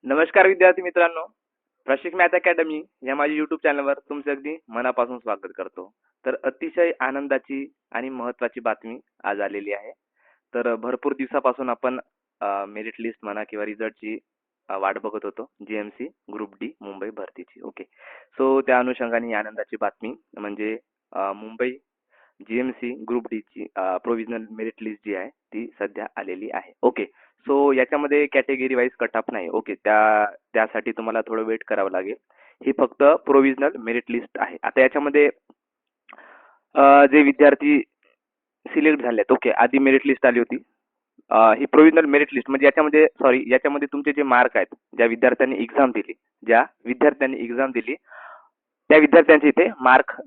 नमस्कार विद्यार्थी मित्रांनो, प्रशिक मॅथ अकॅडमी या माझ्या YouTube चॅनलवर तुमचे अगदी मनापासून स्वागत करतो. तर अतिशय आनंदाची आणि महत्त्वाची बातमी आज आलेली आहे. तर भरपूर दिवसापासून आपण मेरिट लिस्ट म्हणा किंवा रिझल्टची वाट बघत होतो. जी-एम-सी ग्रुप डी मुंबई भरतीची. ओके. सो त्या अनुषंगाने ही आनंदाची बातमी म्हणजे मुंबई जी-एम-सी ग्रुप डीची प्रोव्हिजनल मेरिट लिस्ट जी आहे ती सध्या आलेली आहे. ओके. सो याच्यामध्ये कॅटेगरी वाईज कट ऑफ नाही. ओके. त्यासाठी तुम्हाला थोडं वेट करावं लागेल. ही फक्त प्रोव्हिजनल मेरिट लिस्ट आहे. आता याच्यामध्ये जे विद्यार्थी सिलेक्ट झालेत. ओके. आधी मेरिट लिस्ट आली होती. ही प्रोव्हिजनल मेरिट लिस्ट म्हणजे याच्यामध्ये तुमचे जे मार्क आहेत, ज्या विद्यार्थ्यांनी एक्झाम दिली, त्या विद्यार्थ्यांचे इथे मार्क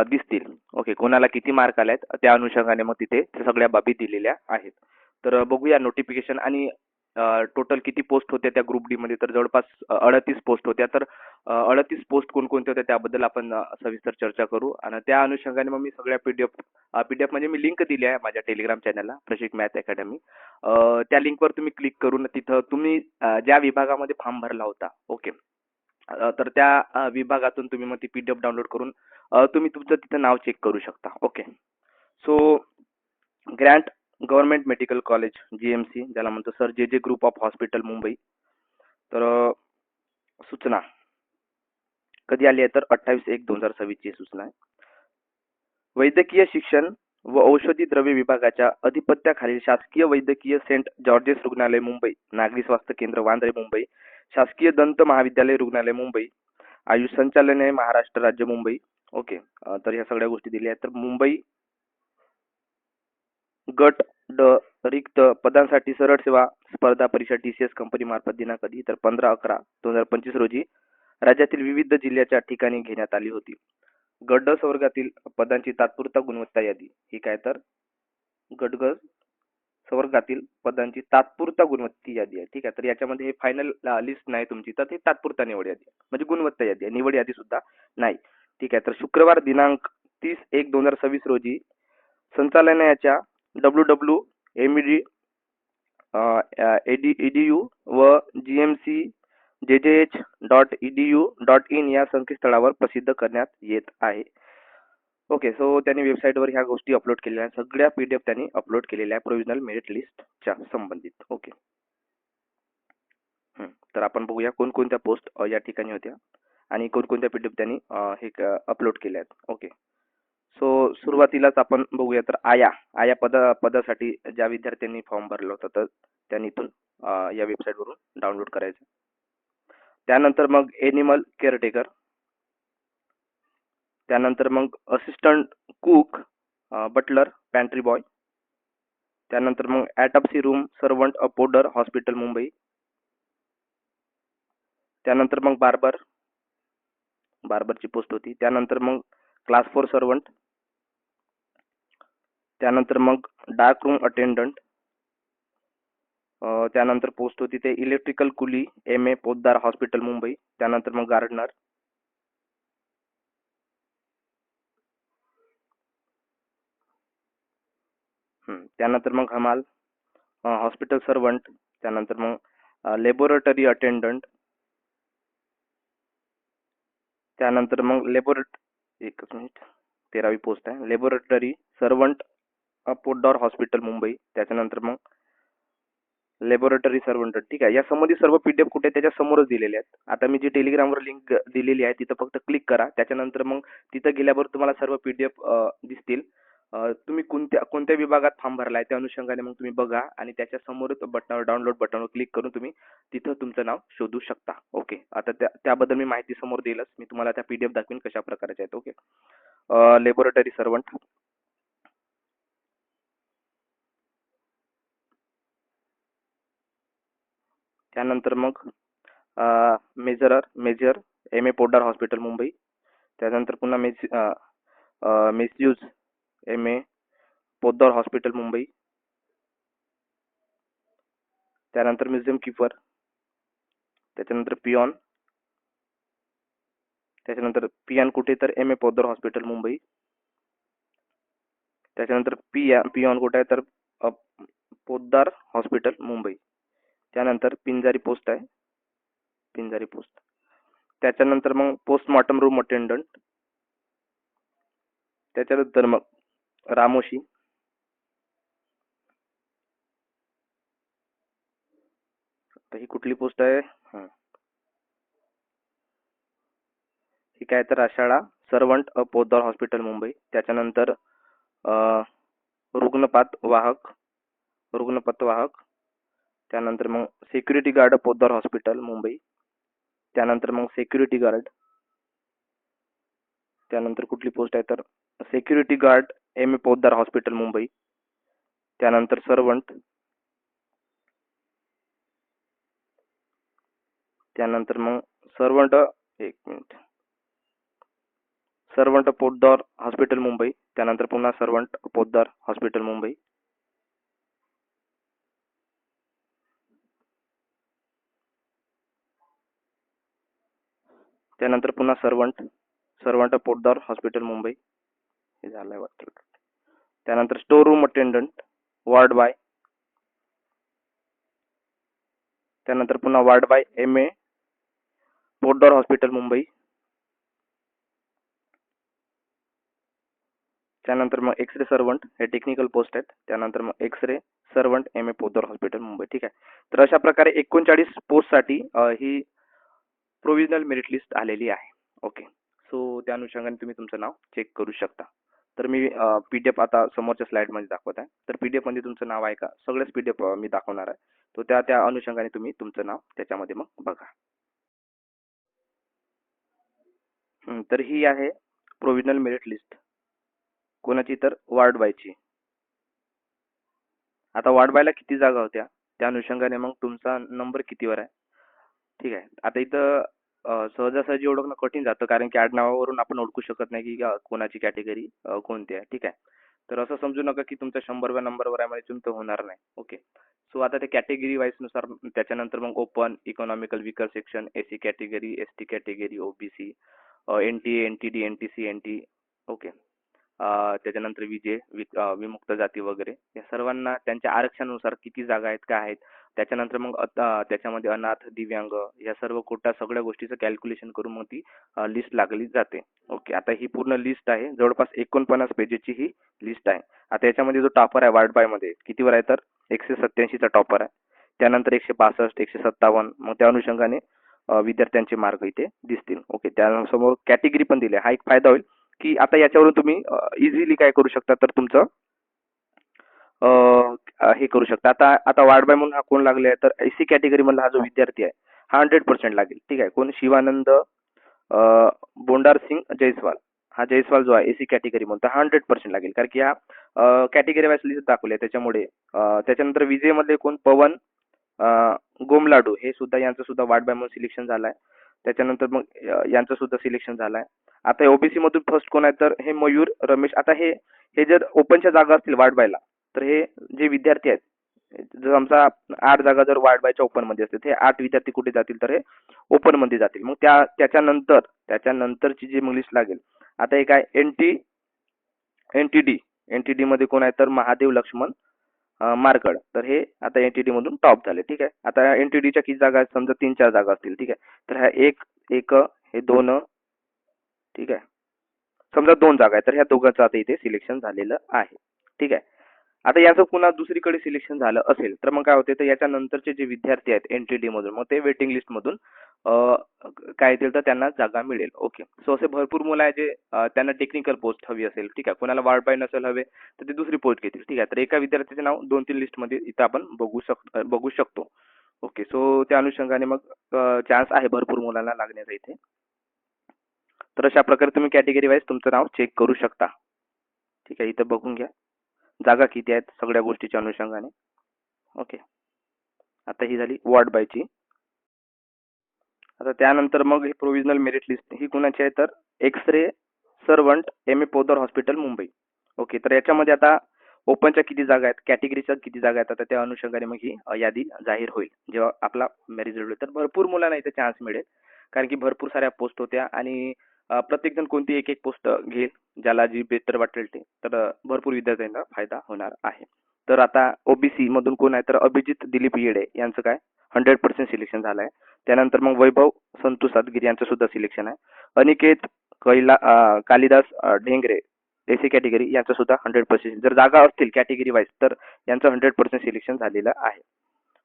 दिसतील. ओके. कोणाला किती मार्क आलेत त्या अनुषंगाने मग तिथे सगळ्या बाबी दिलेल्या आहेत. तर बघूया नोटिफिकेशन आणि टोटल किती पोस्ट होत्या त्या ग्रुप डी मध्ये. तर जवळपास 38 पोस्ट होत्या. तर 38 पोस्ट कोणकोणत्या होत्या त्याबद्दल आपण सविस्तर चर्चा करू आणि त्या अनुषंगाने मग मी सगळ्या पीडीएफ म्हणजे मी लिंक दिली आहे माझ्या टेलिग्राम चॅनलला प्रशिक मॅथ अकॅडमी. त्या लिंकवर तुम्ही क्लिक करून तिथं तुम्ही ज्या विभागामध्ये फॉर्म भरला होता. ओके. तर त्या विभागातून तुम्ही मग ती पीडीएफ डाउनलोड करून तुम्ही तुमचं तिथं नाव चेक करू शकता. Okay. So grant government medical college GMC ज्याला म्हणतो सर जे ग्रुप ऑफ हॉस्पिटल मुंबई. तर सूचना कधी आली आहे तर 28/1/2026 ची सूचना आहे. वैद्यकीय शिक्षण व औषधी द्रव्य विभागाच्या अधिपत्याखालील शासकीय वैद्यकीय सेंट जॉर्जेस रुग्णालय मुंबई, नागरी स्वास्थ्य केंद्र वांद्रे मुंबई, शासकीय दंत महाविद्यालय रुग्णालय मुंबई, आयुष संचालनालय महाराष्ट्र राज्य मुंबई. ओके. तर ह्या सगळ्या गोष्टी दिल्या आहेत. तर मुंबई गट ड रिक्त पदांसाठी सरळ सेवा स्पर्धा परीक्षा TCS कंपनी मार्फत दिनांक कधी तर 15/11/2025 रोजी राज्यातील विविध जिल्ह्याच्या ठिकाणी घेण्यात आली होती. गट ड संवर्गातील पदांची तात्पुरता गुणवत्ता यादी ही काय तर गट ग संवर्गातील पदांची तात्पुरता गुणवत्ता यादी आहे. ठीक आहे. तर याच्यामध्ये हे फायनल लिस्ट नाही तुमची, तर ते तात्पुरता निवड यादी आहे. म्हणजे गुणवत्ता यादी आहे, निवड यादी सुद्धा नाही. ठीक आहे. तर शुक्रवार दिनांक 30/1/2026 रोजी संचालनालयाच्या www.med edu व gmcjjh.edu.in या संकेतस्थळावर प्रसिद्ध करण्यात येत आहे. ओके. सो त्यांनी वेबसाईटवर ह्या गोष्टी अपलोड केलेल्या आहेत. सगळ्या पीडीएफ त्यांनी अपलोड केलेल्या आहे प्रोव्हिजनल मेरिट लिस्टच्या संबंधित. ओके. तर आपण बघूया कोणकोणत्या पोस्ट या ठिकाणी होत्या आणि कोणकोणत्या पीडीएफ त्यांनी हे अपलोड केल्या आहेत. ओके. सो सुरुवातीलाच आपण बघूया तर आया पदासाठी ज्या विद्यार्थ्यांनी फॉर्म भरला होता तर त्यांनी इथून या वेबसाईटवरून डाउनलोड करायचं. त्यानंतर मग एनिमल केअरटेकर, त्यानंतर मग assistant cook, butler, pantry boy, त्यानंतर मग autopsy room servant Podar hospital Mumbai, त्यानंतर मग बार्बरची पोस्ट होती. त्यानंतर मग क्लास 4 सर्वंट, त्यानंतर मग डार्क रूम अटेंडंट, त्यानंतर पोस्ट होती ते इलेक्ट्रिकल कुली MA पोद्दार हॉस्पिटल मुंबई, त्यानंतर मग गार्डनर, त्यानंतर मग हमाल हॉस्पिटल सर्वंट, त्यानंतर मग लॅबोरेटरी अटेंडंट, त्यानंतर मग एकच मिनिट 13वी पोस्ट आहे laboratory servant Poddar hospital Mumbai, त्याच्यानंतर मग लॅबोरेटरी सर्वंट. ठीक आहे. या संबंधित सर्व पीडीएफ कुठे त्याच्या समोरच दिलेले आहेत. आता मी जी टेलिग्रामवर लिंक दिलेली आहे तिथं फक्त क्लिक करा. त्याच्यानंतर मग तिथं गेल्यावर तुम्हाला सर्व पीडीएफ दिसतील. तुम्ही कोणत्या विभागात फॉर्म भरलाय त्या अनुषंगाने मग तुम्ही बघा आणि त्याच्या समोरच बटनावर डाउनलोड बटनावर क्लिक करून तुम्ही तिथं तुमचं नाव शोधू शकता. ओके. आता त्याबद्दल मी माहिती समोर देईलच. मी तुम्हाला त्या पीडीएफ दाखवीन कशा प्रकारच्या आहेत. ओके. लॅबोरेटरी सर्वंट, त्यानंतर मग major MA Poddar hospital Mumbai, त्यानंतर पुन्हा मेस्यूज MA पोद्दार हॉस्पिटल मुंबई, त्यानंतर म्युझियम कीपर, त्याच्यानंतर त्याच्यानंतर पियान कुठे तर MA पोद्दार हॉस्पिटल मुंबई, त्याच्यानंतर पियॉन कुठे आहे तर पोद्दार हॉस्पिटल मुंबई, त्यानंतर पिंजारी पोस्ट आहे पिंजारी पोस्ट. त्याच्यानंतर मग पोस्टमॉर्टम रूम अटेंडंट. त्याच्यानंतर मग रामोशी. तर ही कुठली पोस्ट आहे? ही काय तर आषाढा सर्वंट पोद्दार हॉस्पिटल मुंबई. त्याच्यानंतर रुग्णपात वाहक. त्यानंतर मग security guard Poddar hospital Mumbai. त्यानंतर मग सिक्युरिटी गार्ड. त्यानंतर कुठली पोस्ट आहे तर security guard M A Poddar hospital Mumbai. त्यानंतर सर्वंट. त्यानंतर मग सर्वंट, एक minute, servant Poddar hospital Mumbai. त्यानंतर पुन्हा सर्वंट पोद्दार हॉस्पिटल मुंबई. त्यानंतर पुन्हा सर्वंट पोद्दार हॉस्पिटल मुंबई. हे झालंय वाटतं. त्यानंतर store room attendant ward boy. त्यानंतर पुन्हा ward boy M A Poddar hospital Mumbai. त्यानंतर मग एक्सरे सर्वंट, हे टेक्निकल पोस्ट आहेत. त्यानंतर मग X ray servant M A Poddar hospital Mumbai. ठीक आहे. तर अशा प्रकारे 39 पोस्टसाठी ही प्रोव्हिजनल मेरिट लिस्ट आलेली आहे. ओके. सो त्या अनुषंगाने तुम्ही तुमचं नाव चेक करू शकता. तर मी पीडीएफ आता समोरच्या स्लाइडमध्ये दाखवत आहे. तर पीडीएफ मध्ये तुमचं नाव आहे का? सगळेच पीडीएफ मी दाखवणार आहे. तो त्या अनुषंगाने तुम्ही तुमचं नाव त्याच्यामध्ये मग बघा. तर ही आहे प्रोव्हिजनल मेरिट लिस्ट. कोणाची तर वार्ड बायची. आता वार्ड बायला किती जागा होत्या त्या अनुषंगाने मग तुमचा नंबर कितीवर आहे. ठीक आहे. आता इथं सहजासहजी ओळखणं कठीण जातं, कारण की आडनावावरून आपण ओळखू शकत नाही की कोणाची कॅटेगरी कोणती आहे. ठीक आहे. तर असं समजू नका की तुमच्या 100व्या नंबरवर आहे म्हणजे तुमचं होणार नाही. ओके. सो आता ते कॅटेगरी वाईज नुसार त्याच्यानंतर मग open, economical weaker section, SC category, ST category, OBC, NT, NTD, NTC, NT. Okay. त्याच्यानंतर विमुक्त जाती वगैरे या सर्वांना त्यांच्या आरक्षणानुसार किती जागा आहेत, काय आहेत. त्याच्यानंतर मग त्याच्यामध्ये अनाथ, दिव्यांग या सर्व कोटा सगळ्या गोष्टीचं कॅल्क्युलेशन करून मग ती लिस्ट लागली जाते. ओके. आता ही पूर्ण लिस्ट आहे, जवळपास 49 पेजेसची ही लिस्ट आहे. आता याच्यामध्ये जो टॉपर आहे वार्ड बाय मध्ये कितीवर आहे तर 187चा टॉपर आहे. त्यानंतर 162, 157. मग त्या अनुषंगाने विद्यार्थ्यांचे मार्ग इथे दिसतील. ओके. त्यासमोर कॅटेगरी पण दिली. हा एक फायदा होईल की आता याच्यावरून तुम्ही इझिली काय करू शकता तर तुमचं हे करू शकता. आता वार्ड बाय म्हणून हा कोण लागले आहे तर एसी कॅटेगरी मधला हा जो विद्यार्थी आहे हा 100% लागेल. ठीक आहे. कोण? शिवानंद बोंडार सिंग जयस्वाल. हा जयस्वाल जो आहे एसी कॅटेगरी म्हणून हा 100% लागेल, कारण की हा कॅटेगरी वाईज लिस्ट दाखवली आहे त्याच्यामुळे. त्याच्यानंतर विजय मध्ये कोण? पवन गोमलाडू, हे सुद्धा यांचं सुद्धा वार्ड बाय म्हणून सिलेक्शन झालाय. त्याच्यानंतर मग यांचं सुद्धा सिलेक्शन झालंय. आता ओबीसी मधून फर्स्ट कोण आहे तर हे मयूर रमेश. आता हे जर ओपनच्या जागा असतील वार्ड बायला तर हे जे विद्यार्थी आहेत, जर आमचा 8 जागा जर वार्ड बायच्या ओपन मध्ये असतील, हे 8 विद्यार्थी कुठे जातील तर हे ओपन मध्ये जातील. मग त्याच्यानंतरची जी मग लिस्ट लागेल. आता हे काय? एनटीडी मध्ये कोण आहे तर महादेव लक्ष्मण मारकड. तर हे आता एनटीडी मधून टॉप झाले. ठीक आहे. आता एनटीडीच्या किती जागा आहेत? समजा 3-4 जागा असतील. ठीक आहे. तर ह्या एक हे 2. ठीक आहे. समजा 2 जागा आहेत तर ह्या दोघांचं आता इथे सिलेक्शन झालेलं आहे. ठीक आहे. आता याचं पुन्हा दुसरीकडे सिलेक्शन झालं असेल तर मग काय होते तर याच्या नंतरचे जे विद्यार्थी आहेत एनटीडी मधून मग ते वेटिंग लिस्ट मधून काय येतील तर त्यांना जागा मिळेल. ओके. सो असे भरपूर मुलं आहे जे त्यांना टेक्निकल पोस्ट हवी असेल. ठीक आहे. कोणाला वार्ड बाय नसेल हवे तर ते दुसरी पोस्ट घेतील. ठीक आहे. तर एका विद्यार्थ्याचे नाव 2-3 लिस्ट मध्ये इथं आपण बघू शकतो. ओके. सो त्या अनुषंगाने मग चान्स आहे भरपूर मुलांना लागण्याचा इथे. तर अशा प्रकारे तुम्ही कॅटेगरी वाईज तुमचं नाव चेक करू शकता. ठीक आहे. इथं बघून घ्या जागा किती आहेत सगळ्या गोष्टीच्या अनुषंगाने. ओके. आता ही झाली वॉर्ड बायची. आता त्यानंतर मग ही प्रोव्हिजनल मेरिट लिस्ट ही कुणाची आहे तर X ray servant M A Poddar hospital Mumbai. Okay. तर याच्यामध्ये आता ओपनच्या किती जागा आहेत, कॅटेगरीच्या किती जागा आहेत, आता त्या अनुषंगाने मग ही यादी जाहीर होईल जेव्हा आपला मेरिट होईल. तर भरपूर मुलांना इथे चान्स मिळेल, कारण की भरपूर साऱ्या पोस्ट होत्या आणि प्रत्येक जण कोणती एक पोस्ट घेईल ज्याला जी बेटर वाटेल ते. तर भरपूर विद्यार्थ्यांना फायदा होणार आहे. तर आता ओबीसी मधून कोण आहे तर अभिजित दिलीप येडे यांचं काय 100% सिलेक्शन झालं आहे. त्यानंतर मग वैभव संतू सातगिरी यांचं सुद्धा सिलेक्शन आहे. अनिकेत कालिदास ढेंगरे एसी कॅटेगरी यांचं सुद्धा 100%. जर जागा असतील कॅटेगरी वाईज तर यांचं 100% सिलेक्शन झालेलं आहे.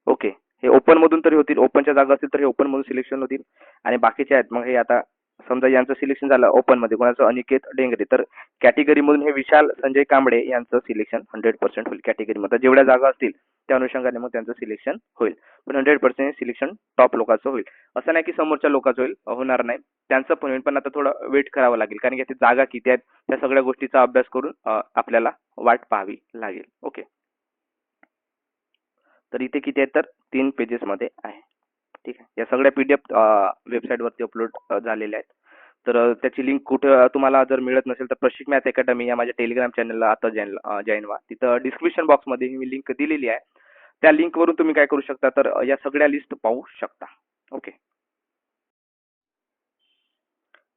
ओके, हे ओपन मधून तरी होतील, ओपनच्या जागा असतील तर हे ओपन मधून सिलेक्शन होतील आणि बाकीचे आहेत मग हे आता समजा यांचं सिलेक्शन झालं ओपन मध्ये कोणाचं अनिकेत डेंगरे तर कॅटेगरी मधून हे विशाल संजय कांबळे यांचं सिलेक्शन 100% होईल कॅटेगरी मध्ये. जेवढ्या जागा असतील त्या अनुषंगाने मग त्यांचं सिलेक्शन होईल, पण 100% सिलेक्शन टॉप लोकांचं होईल. असं नाही की समोरच्या लोकांचं होईल, होणार नाही, त्यांचं पण होईल, पण आता थोडं वेट करावं लागेल कारण की ते जागा किती आहेत त्या सगळ्या गोष्टीचा अभ्यास करून आपल्याला वाट पाहावी लागेल. ओके, तर इथे किती आहेत तर 3 पेजेस मध्ये आहे. ठीक आहे, या सगळ्या पीडीएफ वेबसाईटवरती अपलोड झालेल्या आहेत. तर त्याची लिंक कुठं तुम्हाला जर मिळत नसेल तर प्रशिक मॅथ अकॅडमी या माझ्या टेलिग्राम चॅनलला आता जॉईन व्हा. तिथं डिस्क्रिप्शन बॉक्समध्ये मी लिंक दिलेली आहे. त्या लिंकवरून तुम्ही काय करू शकता तर या सगळ्या लिस्ट पाहू शकता. ओके,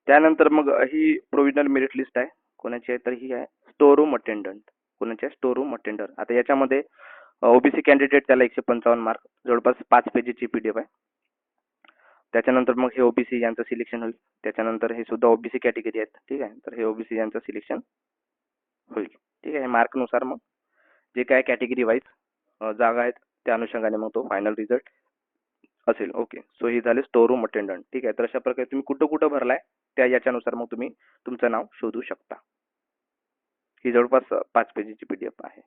त्यानंतर मग ही प्रोव्हिजनल मेरिट लिस्ट आहे. कोणाची आहे तर ही आहे स्टोर रूम अटेंडंट. कोणाची आहे स्टोर रूम अटेंडर. आता याच्यामध्ये ओबीसी कॅन्डिडेट त्याला 155 मार्क, जवळपास 5 पेजेसची पीडीएफ आहे. त्याच्यानंतर मग हे ओबीसी यांचं सिलेक्शन होईल. त्याच्यानंतर हे सुद्धा ओबीसी कॅटेगरी आहेत. ठीक आहे, तर हे ओबीसी यांचं सिलेक्शन होईल. ठीक आहे, मार्कनुसार मग जे काय कॅटेगरी वाईज जागा आहेत त्या अनुषंगाने मग तो फायनल रिझल्ट असेल. ओके, सो ही झाली स्टोर रूम अटेंडंट. ठीक आहे, तर अशा प्रकारे तुम्ही कुठं कुठं भरलाय त्या याच्यानुसार मग तुम्ही तुमचं नाव शोधू शकता. ही जवळपास 5 पेजीची पीडीएफ आहे.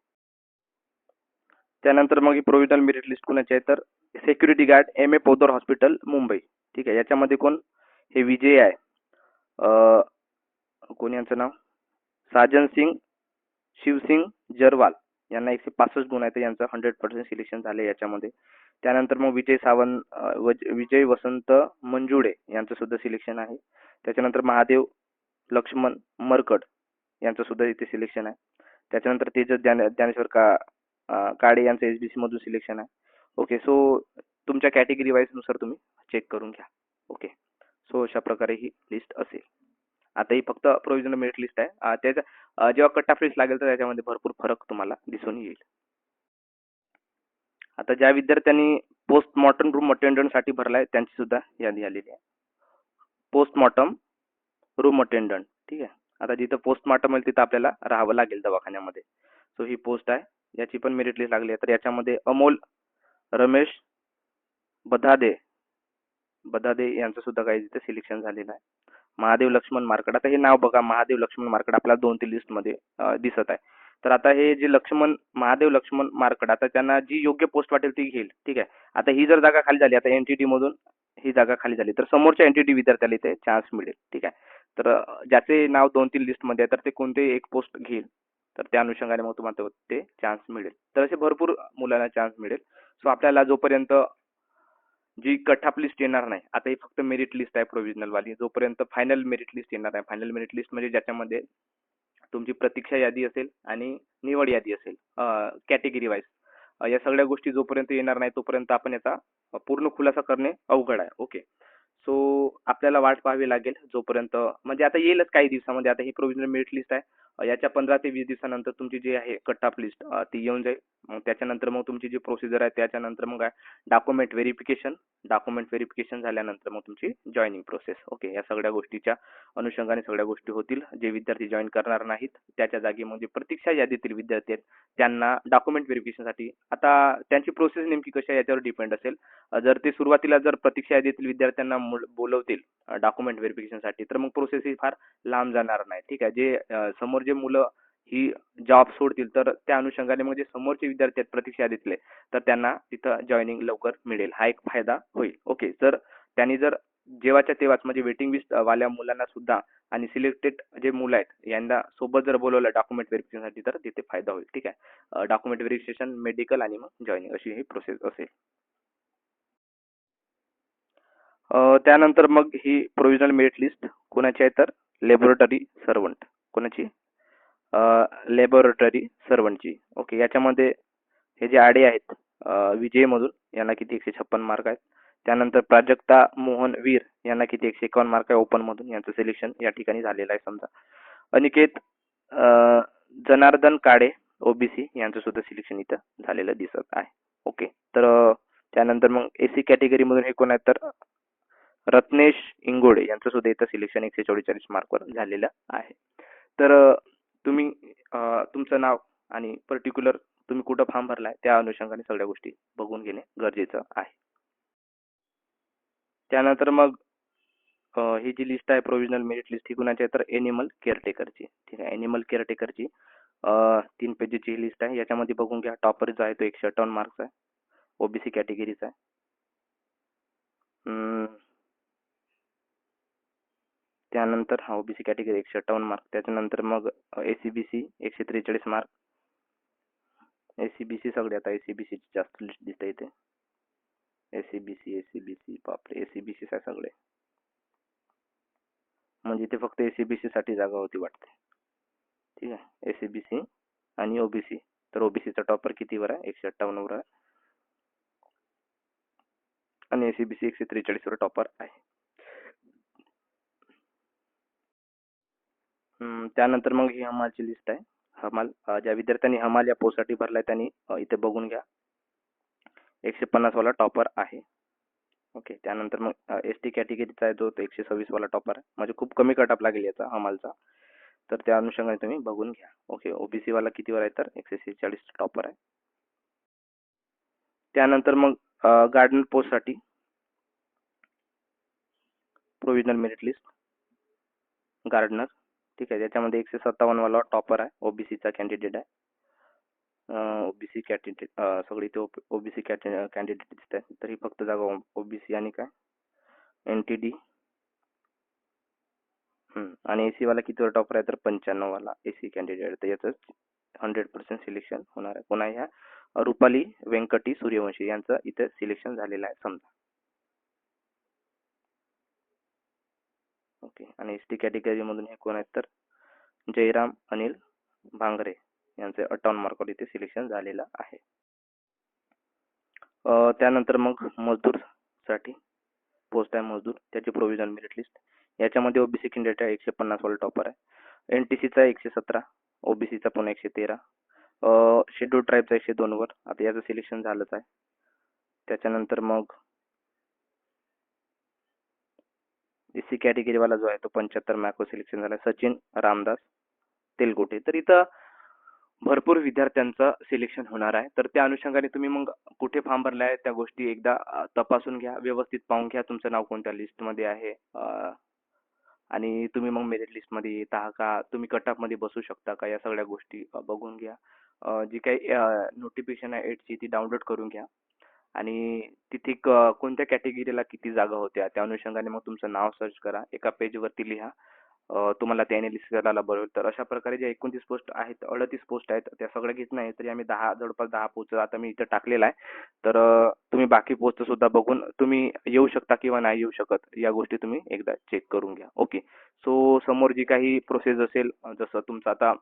त्यानंतर मग ही प्रोव्हिजनल मेरिट लिस्ट कोणाची आहे तर security guard M A Podar hospital Mumbai. ठीक आहे, याच्यामध्ये कोण हे विजय आहे, कोण यांचं नाव साजन सिंग शिवसिंग जरवाल यांना 165 गुण आहेत, यांचं 100% सिलेक्शन झाले याच्यामध्ये. त्यानंतर मग विजय सावंत विजय वसंत मंजुळे यांचं सुद्धा सिलेक्शन आहे. त्याच्यानंतर महादेव लक्ष्मण मरकड यांचं सुद्धा इथे सिलेक्शन आहे. त्याच्यानंतर तेजस ज्ञानेश्वर काळे यांचं एसबीसी मधून सिलेक्शन आहे. ओके, सो तुमच्या कॅटेगरी वाईज नुसार तुम्ही चेक करून घ्या. ओके, सो अशा प्रकारे ही लिस्ट असेल. आता ही फक्त प्रोव्हिजनल मेरिट लिस्ट आहे. त्याच्या जेव्हा कट ऑफ लिस्ट लागेल तर त्याच्यामध्ये भरपूर फरक तुम्हाला दिसून येईल. आता ज्या विद्यार्थ्यांनी पोस्टमॉर्टम रूम अटेंडंट साठी भरलाय त्यांची सुद्धा यादी आलेली आहे. Postmortem room attendant. ठीक आहे, आता जिथं पोस्टमॉर्टम आहे तिथं आपल्याला राहावं लागेल दवाखान्यामध्ये. सो ही पोस्ट आहे, याची पण मेरिट लिस्ट लागली आहे. तर याच्यामध्ये अमोल रमेश बधादे यांचं सुद्धा काही तिथे सिलेक्शन झालेलं आहे. महादेव लक्ष्मण मार्कड. आता हे नाव बघा, महादेव लक्ष्मण मार्कड आपल्याला 2-3 लिस्ट मध्ये दिसत आहे. तर आता हे जे महादेव लक्ष्मण मार्कड, आता त्यांना जी योग्य पोस्ट वाटेल ती घेईल. ठीक आहे, आता ही जर जागा खाली झाली, आता एनटीटी मधून ही जागा खाली झाली तर समोरच्या एनटीटी विद्यार्थ्याला इथे चान्स मिळेल. ठीक आहे, तर ज्याचे नाव 2-3 लिस्ट मध्ये आहे तर ते कोणते एक पोस्ट घेईल, तर त्या अनुषंगाने मग तुम्हाला ते चान्स मिळेल. तर असे भरपूर मुलांना चान्स मिळेल. सो आपल्याला जोपर्यंत जी कट ऑफ लिस्ट येणार नाही, आता ही फक्त मेरिट लिस्ट आहे प्रोव्हिजनल वाली, जोपर्यंत फायनल मेरिट लिस्ट येणार आहे. फायनल मेरिट लिस्ट म्हणजे ज्याच्यामध्ये तुमची प्रतीक्षा यादी असेल आणि निवड यादी असेल कॅटेगरी वाईज, या सगळ्या गोष्टी जोपर्यंत येणार नाही तोपर्यंत आपण याचा पूर्ण खुलासा करणे अवघड आहे. ओके, सो आपल्याला वाट पाहावी लागेल जोपर्यंत, म्हणजे आता येईलच काही दिवसामध्ये. आता ही प्रोव्हिजनल मेरिट लिस्ट आहे, याच्या 15 ते 20 दिवसानंतर तुमची जी आहे कट ऑफ लिस्ट ती येऊन जाईल. मग त्याच्यानंतर मग तुमची जी प्रोसिजर आहे त्याच्यानंतर मग डॉक्युमेंट व्हेरिफिकेशन झाल्यानंतर मग तुमची जॉईनिंग प्रोसेस. ओके, या सगळ्या गोष्टीच्या अनुषंगाने सगळ्या गोष्टी होतील. जे विद्यार्थी जॉईन करणार नाहीत त्याच्या जागी मग जे प्रतीक्षा यादीतील विद्यार्थी आहेत त्यांना डॉक्युमेंट व्हेरिफिकेशनसाठी, आता त्यांची प्रोसेस नेमकी कशी आहे याच्यावर डिपेंड असेल. जर ते सुरुवातीला जर प्रतीक्षा यादीतील विद्यार्थ्यांना बोलवतील डॉक्युमेंट व्हेरिफिकेशनसाठी तर मग प्रोसेस ही फार लांब जाणार नाही. ठीक आहे, जे समोर जे मुलं ही जॉब सोडतील तर त्या अनुषंगाने मग जे समोरचे विद्यार्थी आहेत प्रतीक्षा यादीतले तर त्यांना तिथं जॉईनिंग लवकर मिळेल, हा एक फायदा होईल. ओके, तर त्यांनी जर जेव्हाच्या तेव्हाच म्हणजे वेटिंग लिस्ट वाल्या मुलांना सुद्धा आणि सिलेक्टेड जे मुलं आहेत यांना सोबत जर बोलवलं डॉक्युमेंट व्हेरिफिकेशनसाठी तर तिथे फायदा होईल. ठीक आहे, डॉक्युमेंट व्हेरिफिकेशन, मेडिकल आणि मग जॉईनिंग अशी ही प्रोसेस असेल. त्यानंतर मग ही प्रोव्हिजनल मेरिट लिस्ट कोणाची आहे तर लॅबोरेटरी सर्वंट. कोणाची? लॅबोरेटरी सर्वंटची. ओके, याच्यामध्ये हे जे आडे आहेत विजय मधून यांना किती 156 मार्क आहेत. त्यानंतर प्राजक्ता मोहन वीर यांना किती 151 मार्क आहे ओपन मधून, यांचं सिलेक्शन या ठिकाणी झालेलं आहे समजा. अनिकेत जनार्दन काळे ओबीसी यांचं सुद्धा सिलेक्शन इथं झालेलं दिसत आहे. ओके. तर त्यानंतर मग एसी कॅटेगरी मधून हे कोण आहेत तर रत्नेश इंगोडे यांचं सुद्धा इथं सिलेक्शन 144 मार्कवर झालेलं आहे. तर तुम्ही तुमचं नाव आणि पर्टिक्युलर तुम्ही कुठं फॉर्म भरलाय त्या अनुषंगाने सगळ्या गोष्टी बघून घेणे गरजेचं आहे. त्यानंतर मग ही जी लिस्ट आहे प्रोव्हिजनल मेरिट लिस्ट ही कुणाची आहे तर एनिमल केअरटेकरची. ठीक आहे. एनिमल केअरटेकरची 3 पेजेसची लिस्ट आहे. याच्यामध्ये बघून घ्या. टॉपर जो आहे तो 158 मार्क्स आहे. ओबीसी कॅटेगरीचा आहे. त्यानंतर हा ओबीसी कॅटेगरी 158 मार्क. त्याच्यानंतर मग एसीबीसी 143 मार्क. एसीबीसी सगळे आता एसीबीसी ची जास्त लिस्ट दिसते इथे. एसीबीसी बापरे एसीबीसी आहे सगळे. म्हणजे इथे फक्त एसीबीसी साठी जागा होती वाटते. ठीक आहे. एसीबीसी आणि ओबीसी. तर ओबीसीचा टॉपर कितीवर आहे 158 वर आहे आणि एसीबीसी 143 वर टॉपर आहे. त्यानंतर मग ही हमालची लिस्ट आहे. हमाल ज्या विद्यार्थ्यांनी हमाल या पोस्टसाठी भरलाय त्यांनी इथे बघून घ्या. 150 वाला टॉपर आहे. ओके. त्यानंतर मग एसटी कॅटेगरीचा आहे जो 126 वाला टॉपर आहे. म्हणजे खूप कमी कट ऑफ लागेल याचा हमालचा. तर त्या अनुषंगाने तुम्ही बघून घ्या. ओके. ओबीसी वाला कितीवर आहे तर 146 टॉपर आहे. त्यानंतर मग गार्डन पोस्ट साठी प्रोव्हिजनल मेरिट लिस्ट गार्डनर. ठीक आहे. त्याच्यामध्ये 157 वाला टॉपर आहे. ओबीसीचा कॅन्डिडेट आहे. ओबीसी कॅन्डिडेट सगळी ते ओबीसी कॅन्डिडेट दिसत आहे. तर ही फक्त जागा ओबीसी आणि काय एनटीडी आणि एसी वाला कितीवर टॉपर आहे तर 95 वाला एसी कॅन्डिडेट. तर याच 100% सिलेक्शन होणार आहे. पुन्हा ह्या रुपाली व्यंकटी सूर्यवंशी यांचं इथे सिलेक्शन झालेलं आहे समजा. ओके. आणि एसटी कॅटेगरी मधून हे कोण आहेत तर जयराम अनिल भांगरे यांचे 58 मार्कवर इथे सिलेक्शन झालेलं आहे. त्यानंतर मग मजदूर साठी पोस्ट आहे मजदूर त्याची प्रोव्हिजनल मेरिट लिस्ट. याच्यामध्ये ओबीसी कॅन्डिडेट आहे 150 वाला टॉपर आहे. एनटीसीचा 117, ओबीसीचा पुन्हा 113, शेड्यूल ट्राईबचा 102 वर. आता याचं सिलेक्शन झालंच आहे. त्याच्यानंतर मग एसी कॅटेगरी वाला जो आहे तो 75 मार्कवर सिलेक्शन झाला. सचिन रामदास तेलगोटे. तर इथं भरपूर विद्यार्थ्यांचं सिलेक्शन होणार आहे. तर त्या अनुषंगाने तुम्ही मग कुठे फॉर्म भरला आहे त्या गोष्टी एकदा तपासून घ्या. व्यवस्थित पाहून घ्या तुमचं नाव कोणत्या लिस्टमध्ये आहे आणि तुम्ही मग मेरिट लिस्टमध्ये येत आहात का, तुम्ही कट ऑफ मध्ये बसू शकता का, या सगळ्या गोष्टी बघून घ्या. जी काही नोटिफिकेशन आहे 8ची ती डाउनलोड करून घ्या आणि तिथे कोणत्या कॅटेगरीला किती जागा होत्या त्या अनुषंगाने मग तुमचं नाव सर्च करा. एका पेजवरती लिहा. तुम्हाला त्या एनालिसिस करायला बरोबर. तर अशा प्रकारे ज्या 29 पोस्ट आहेत 38 पोस्ट आहेत त्या सगळ्या घेत नाही तरी आम्ही जवळपास 10 पोस्ट आता मी इथे टाकलेला आहे. तर तुम्ही बाकी पोस्ट सुद्धा बघून तुम्ही येऊ शकता किंवा नाही येऊ शकत या गोष्टी तुम्ही एकदा चेक करून घ्या. ओके. सो समोर जी काही प्रोसेस असेल जसं तुमचं आता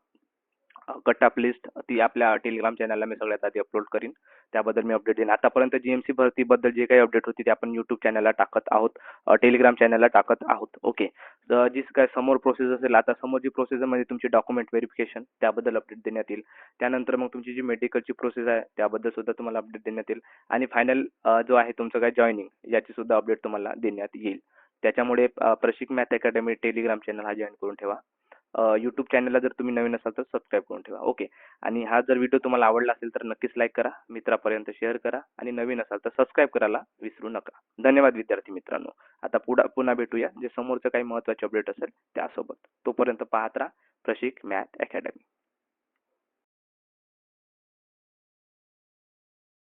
कट ऑफ लिस्ट ती आपल्या टेलिग्राम चॅनलला मी सगळ्यात आधी अपलोड करीन. त्याबद्दल मी अपडेट देईन. आतापर्यंत जीएमसी भरतीबद्दल जे काही अपडेट होती ते आपण युट्यूब चॅनलला टाकत आहोत, टेलिग्राम चॅनलला टाकत आहोत. ओके. जी काय समोर प्रोसेस असेल आता समोर जी प्रोसेस मध्ये तुमची डॉक्युमेंट व्हेरिफिकेशन त्याबद्दल अपडेट देण्यात येईल. त्यानंतर मग तुमची जी मेडिकलची प्रोसेस आहे त्याबद्दल सुद्धा तुम्हाला अपडेट देण्यात येईल आणि फायनल जो आहे तुमचं काय जॉईनिंग याची सुद्धा अपडेट तुम्हाला देण्यात येईल. त्याच्यामुळे Prashik math academy Telegram channel हा जॉईन करून ठेवा. यूट्यूब चॅनलला जर तुम्ही नवीन असाल तर सबस्क्राईब करून ठेवा. ओके. आणि हा जर व्हिडिओ तुम्हाला आवडला असेल तर नक्कीच लाईक करा, मित्रापर्यंत शेअर करा आणि नवीन असाल तर सबस्क्राईब करायला विसरू नका. धन्यवाद विद्यार्थी मित्रांनो. आता पुन्हा भेटूया जे समोरचं काही महत्त्वाचे अपडेट असेल त्यासोबत. तोपर्यंत पाहत राहा प्रशिक मॅथ अकॅडमी.